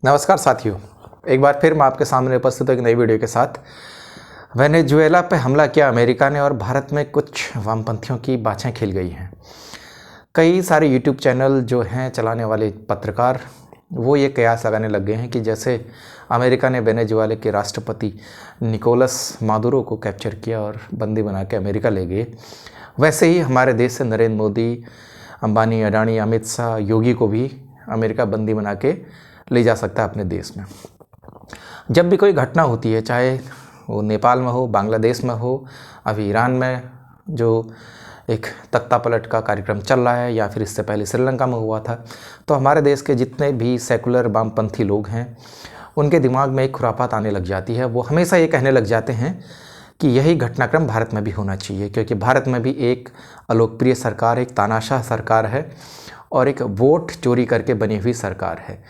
नमस्कार साथियों, एक बार फिर मैं आपके सामने उपस्थित हूं एक नई वीडियो के साथ। वेनेजुएला पे हमला किया अमेरिका ने और भारत में कुछ वामपंथियों की बाछें खिल गई हैं। कई सारे यूट्यूब चैनल जो हैं चलाने वाले पत्रकार वो ये कयास लगाने लग गए हैं कि जैसे अमेरिका ने वेनेजुएला के राष्ट्रपति निकोलस मादुरो को कैप्चर किया और बंदी बना के अमेरिका ले गए, वैसे ही हमारे देश से नरेंद्र मोदी, अंबानी, अडानी, अमित शाह, योगी को भी अमेरिका बंदी बना के ले जा सकता है अपने देश में। जब भी कोई घटना होती है, चाहे वो नेपाल में हो, बांग्लादेश में हो, अभी ईरान में जो एक तख्ता पलट का कार्यक्रम चल रहा है, या फिर इससे पहले श्रीलंका में हुआ था, तो हमारे देश के जितने भी सेकुलर वामपंथी लोग हैं उनके दिमाग में एक खुरापात आने लग जाती है। वो हमेशा ये कहने लग जाते हैं कि यही घटनाक्रम भारत में भी होना चाहिए, क्योंकि भारत में भी एक अलोकप्रिय सरकार, एक तानाशाह सरकार है और एक वोट चोरी करके बनी हुई सरकार है।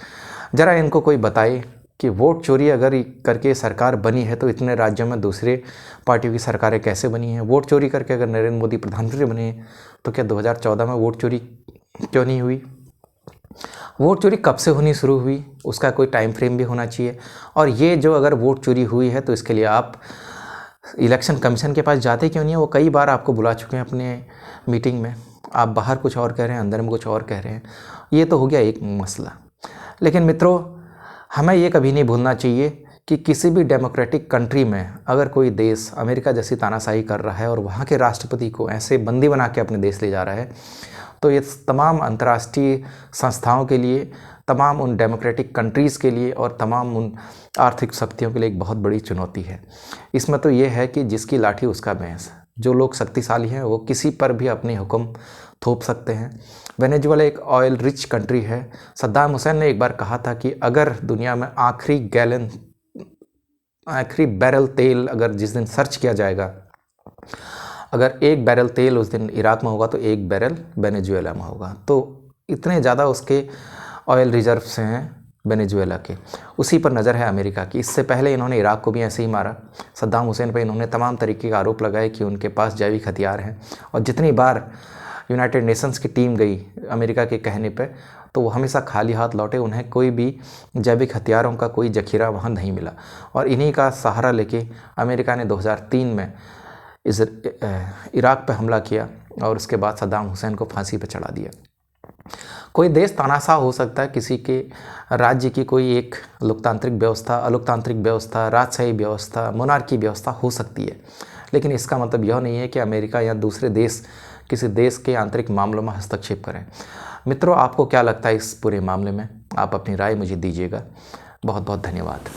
ज़रा इनको कोई बताए कि वोट चोरी अगर करके सरकार बनी है तो इतने राज्यों में दूसरे पार्टियों की सरकारें कैसे बनी हैं। वोट चोरी करके अगर नरेंद्र मोदी प्रधानमंत्री बने तो क्या 2014 में वोट चोरी क्यों नहीं हुई? वोट चोरी कब से होनी शुरू हुई, उसका कोई टाइम फ्रेम भी होना चाहिए। और ये जो अगर वोट चोरी हुई है तो इसके लिए आप इलेक्शन कमीशन के पास जाते क्यों नहीं है? वो कई बार आपको बुला चुके हैं अपने मीटिंग में, आप बाहर कुछ और कह रहे हैं, अंदर में कुछ और कह रहे हैं। ये तो हो गया एक मसला। लेकिन मित्रों, हमें ये कभी नहीं भूलना चाहिए कि किसी भी डेमोक्रेटिक कंट्री में अगर कोई देश अमेरिका जैसी तानाशाही कर रहा है और वहाँ के राष्ट्रपति को ऐसे बंदी बना के अपने देश ले जा रहा है, तो ये तमाम अंतर्राष्ट्रीय संस्थाओं के लिए, तमाम उन डेमोक्रेटिक कंट्रीज़ के लिए और तमाम उन आर्थिक शक्तियों के लिए एक बहुत बड़ी चुनौती है। इसमें तो ये है कि जिसकी लाठी उसका भैंस। जो लोग शक्तिशाली हैं वो किसी पर भी अपने हुक्म थोप सकते हैं। वेनेजुएला एक ऑयल रिच कंट्री है। सद्दाम हुसैन ने एक बार कहा था कि अगर दुनिया में आखिरी बैरल तेल अगर जिस दिन सर्च किया जाएगा, अगर एक बैरल तेल उस दिन इराक में होगा तो एक बैरल वेनेजुएला में होगा। तो इतने ज़्यादा उसके ऑयल रिजर्व्स हैं वेनेजुएला के। उसी पर नज़र है अमेरिका की। इससे पहले इन्होंने इराक को भी ऐसे ही मारा। सद्दाम हुसैन पर इन्होंने तमाम तरीके के आरोप लगाए कि उनके पास जैविक हथियार हैं, और जितनी बार यूनाइटेड नेशंस की टीम गई अमेरिका के कहने पे तो वो हमेशा खाली हाथ लौटे। उन्हें कोई भी जैविक हथियारों का कोई जखीरा वहाँ नहीं मिला। और इन्हीं का सहारा लेके अमेरिका ने 2003 में इराक पे हमला किया और उसके बाद सद्दाम हुसैन को फांसी पे चढ़ा दिया। कोई देश तानाशाह हो सकता है, किसी के राज्य की कोई एक लोकतांत्रिक व्यवस्था, अलोकतांत्रिक व्यवस्था, राजशाही व्यवस्था, मोनार्की व्यवस्था हो सकती है, लेकिन इसका मतलब यह नहीं है कि अमेरिका या दूसरे देश किसी देश के आंतरिक मामलों में हस्तक्षेप करें। मित्रों, आपको क्या लगता है इस पूरे मामले में? आप अपनी राय मुझे दीजिएगा। बहुत बहुत धन्यवाद।